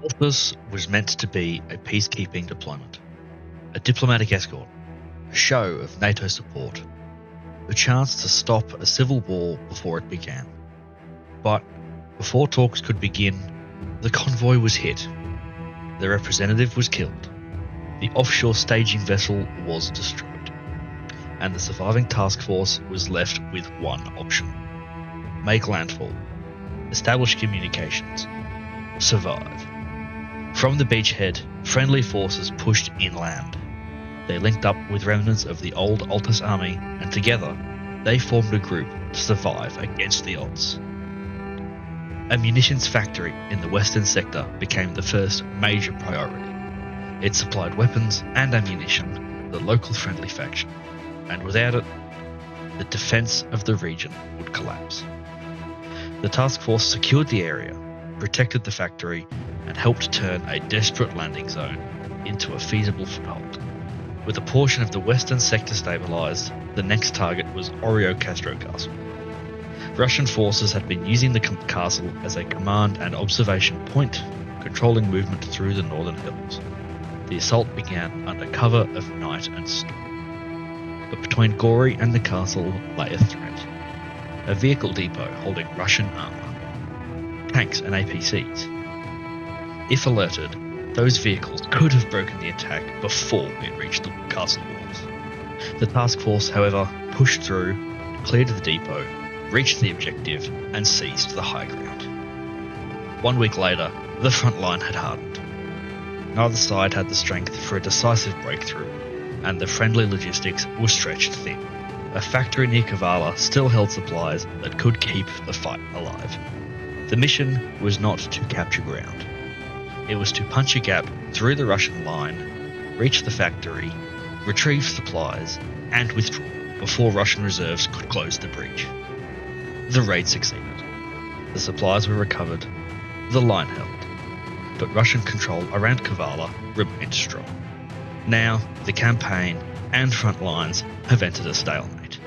Altus was meant to be a peacekeeping deployment, a diplomatic escort, a show of NATO support, a chance to stop a civil war before it began. But before talks could begin, the convoy was hit. The representative was killed. The offshore staging vessel was destroyed. And the surviving task force was left with one option: make landfall, establish communications, survive. From the beachhead, friendly forces pushed inland. They linked up with remnants of the old Altus army, and together they formed a group to survive against the odds. A munitions factory in the western sector became the first major priority. It supplied weapons and ammunition to the local friendly faction, and without it, the defense of the region would collapse. The task force secured the area, protected the factory, and helped turn a desperate landing zone into a feasible foothold. With a portion of the western sector stabilised, the next target was Orio Castro Castle. Russian forces had been using the castle as a command and observation point, controlling movement through the northern hills. The assault began under cover of night and storm. But between Gori and the castle lay a threat: a vehicle depot holding Russian armour, tanks and APCs. If alerted, those vehicles could have broken the attack before it reached the castle walls. The task force, however, pushed through, cleared the depot, reached the objective, and seized the high ground. 1 week later, the front line had hardened. Neither side had the strength for a decisive breakthrough, and the friendly logistics were stretched thin. A factory near Kavala still held supplies that could keep the fight alive. The mission was not to capture ground. It was to punch a gap through the Russian line, reach the factory, retrieve supplies, and withdraw before Russian reserves could close the breach. The raid succeeded. The supplies were recovered, the line held, but Russian control around Kavala remained strong. Now, the campaign and front lines have entered a stalemate.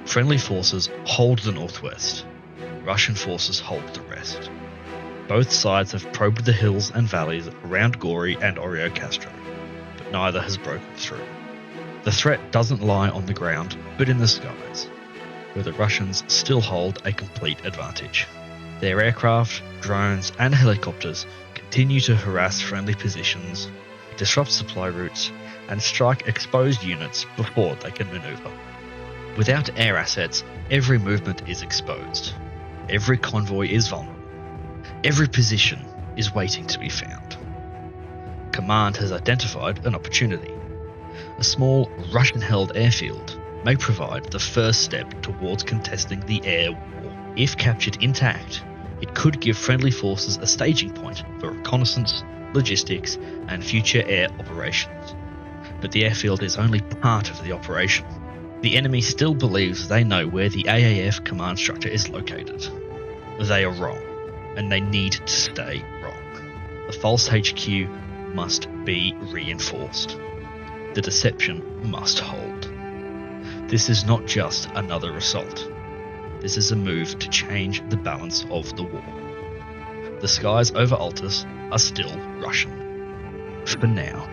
Friendly forces hold the northwest. Russian forces hold the rest. Both sides have probed the hills and valleys around Gori and Orio Castro, but neither has broken through. The threat doesn't lie on the ground, but in the skies, where the Russians still hold a complete advantage. Their aircraft, drones, and helicopters continue to harass friendly positions, disrupt supply routes, and strike exposed units before they can maneuver. Without air assets, every movement is exposed. Every convoy is vulnerable. Every position is waiting to be found. Command has identified an opportunity. A small Russian-held airfield may provide the first step towards contesting the air war. If captured intact, it could give friendly forces a staging point for reconnaissance, logistics, and future air operations. But the airfield is only part of the operation. The enemy still believes they know where the AAF command structure is located. They are wrong, and they need to stay wrong. The false HQ must be reinforced. The deception must hold. This is not just another assault. This is a move to change the balance of the war. The skies over Altus are still Russian. For now.